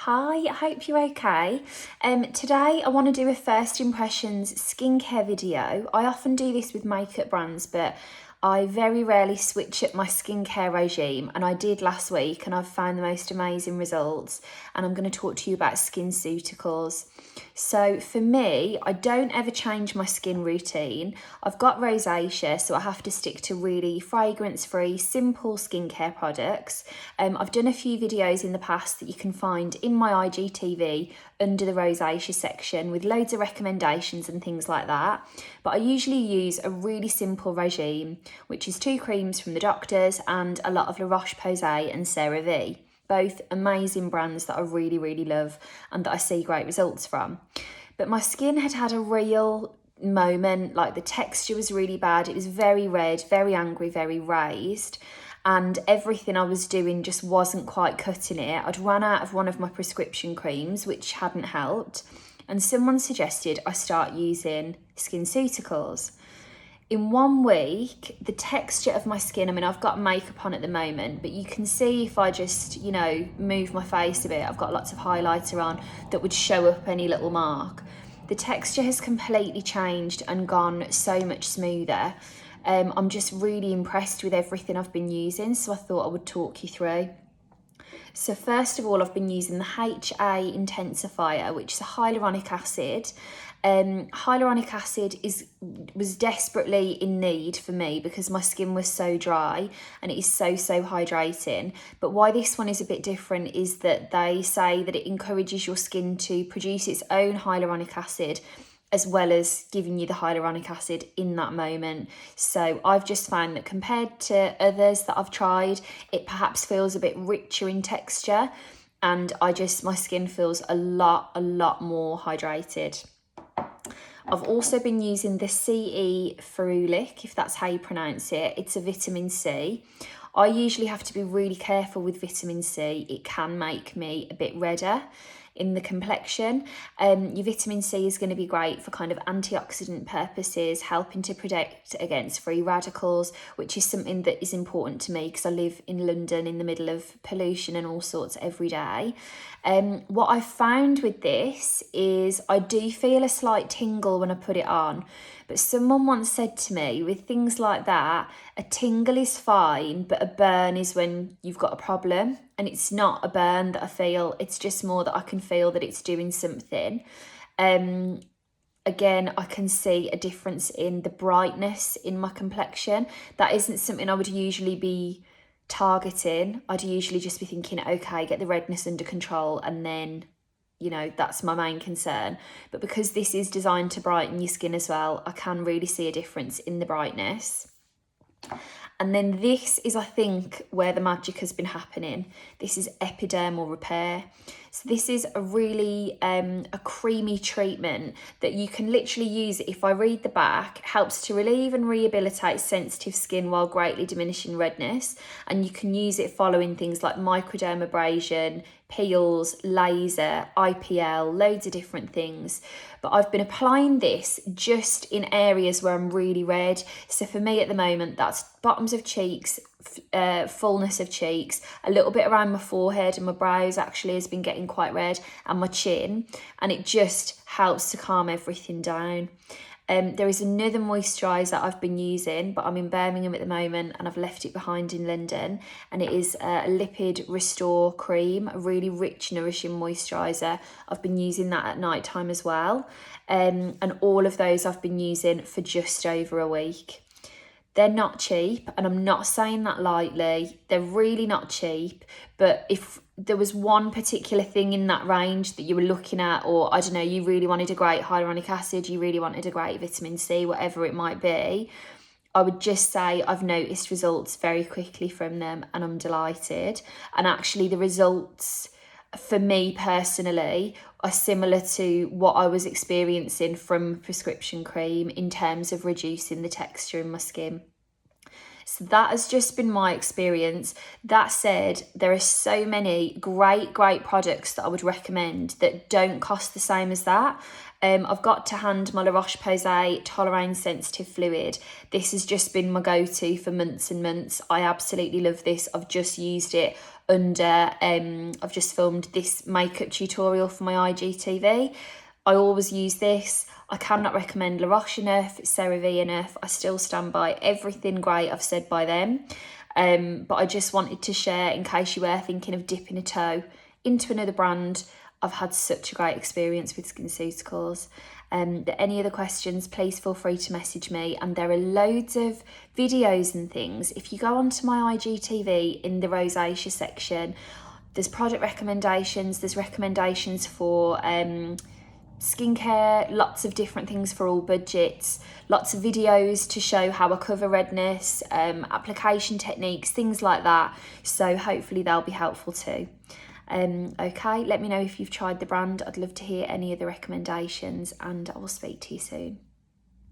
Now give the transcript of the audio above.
Hi, I hope you're okay. Today I want to do a first impressions skincare video. I often do this with makeup brands, but I very rarely switch up my skincare regime, and I did last week and I've found the most amazing results, and I'm going to talk to you about skin Ceuticals. So for me, I don't ever change my skin routine. I've got rosacea, so I have to stick to really fragrance-free, simple skincare products. I've done a few videos in the past that you can find in my IGTV under the rosacea section with loads of recommendations and things like that. But I usually use a really simple regime, which is 2 creams from the doctors and a lot of La Roche-Posay and CeraVe. Both amazing brands that I really love and that I see great results from. But my skin had had a real moment, like the texture was really bad. It was very red, very angry, very raised. And everything I was doing just wasn't quite cutting it. I'd run out of one of my prescription creams, which hadn't helped. And someone suggested I start using Skin Ceuticals. In 1 week, the texture of my skin, I mean, I've got makeup on at the moment, but you can see if I just, move my face a bit, I've got lots of highlighter on that would show up any little mark. The texture has completely changed and gone so much smoother. I'm just really impressed with everything I've been using, so I thought I would talk you through. So first of all, I've been using the HA Intensifier, which is a hyaluronic acid. Hyaluronic acid was desperately in need for me because my skin was so dry and it is so hydrating. But why this one is a bit different is that they say that it encourages your skin to produce its own hyaluronic acid, as well as giving you the hyaluronic acid in that moment. So I've just found that compared to others that I've tried, it perhaps feels a bit richer in texture, and my skin feels a lot more hydrated. I've also been using the CE Ferulic, if that's how you pronounce it. It's a vitamin C. I usually have to be really careful with vitamin C. It can make me a bit redder in the complexion. Your vitamin C is going to be great for kind of antioxidant purposes, helping to protect against free radicals, which is something that is important to me because I live in London in the middle of pollution and all sorts every day. What I found with this is I do feel a slight tingle when I put it on, but someone once said to me, with things like that, a tingle is fine, but a burn is when you've got a problem. And it's not a burn that I feel, it's just more that I can feel that it's doing something. Again, I can see a difference in the brightness in my complexion. That isn't something I would usually be targeting. I'd usually just be thinking, okay, get the redness under control, and then, that's my main concern. But because this is designed to brighten your skin as well, I can really see a difference in the brightness. And then this is, I think, where the magic has been happening. This is epidermal repair. So this is a really a creamy treatment that you can literally use. If I read the back, helps to relieve and rehabilitate sensitive skin while greatly diminishing redness. And you can use it following things like microdermabrasion, peels, laser, IPL, loads of different things. But I've been applying this just in areas where I'm really red. So for me at the moment, that's bottoms of cheeks, fullness of cheeks, a little bit around my forehead, and my brows actually has been getting quite red, and my chin, and it just helps to calm everything down. There is another moisturiser I've been using, but I'm in Birmingham at the moment and I've left it behind in London, and it is a Lipid Restore Cream, a really rich, nourishing moisturiser. I've been using that at night time as well, and all of those I've been using for just over a week. They're not cheap, and I'm not saying that lightly. They're really not cheap, but if there was one particular thing in that range that you were looking at, or I don't know, you really wanted a great hyaluronic acid, you really wanted a great vitamin C, whatever it might be, I would just say I've noticed results very quickly from them, and I'm delighted. And actually the results for me personally are similar to what I was experiencing from prescription cream in terms of reducing the texture in my skin. So that has just been my experience. That said, there are so many great products that I would recommend that don't cost the same as that. I've got to hand my La Roche-Posay Toleraine Sensitive Fluid. This has just been my go-to for months and months. I absolutely love this. I've just used it under, I've just filmed this makeup tutorial for my IGTV. I always use this. I cannot recommend La Roche enough, CeraVe enough. I still stand by everything great I've said by them. But I just wanted to share, in case you were thinking of dipping a toe into another brand. I've had such a great experience with Ceuticals. Any other questions, please feel free to message me. And there are loads of videos and things. If you go onto my IGTV in the rosacea section, there's product recommendations, there's recommendations for skincare, lots of different things for all budgets, lots of videos to show how I cover redness, application techniques, things like that. So hopefully they'll be helpful too. Okay, let me know if you've tried the brand. I'd love to hear any other recommendations, and I will speak to you soon.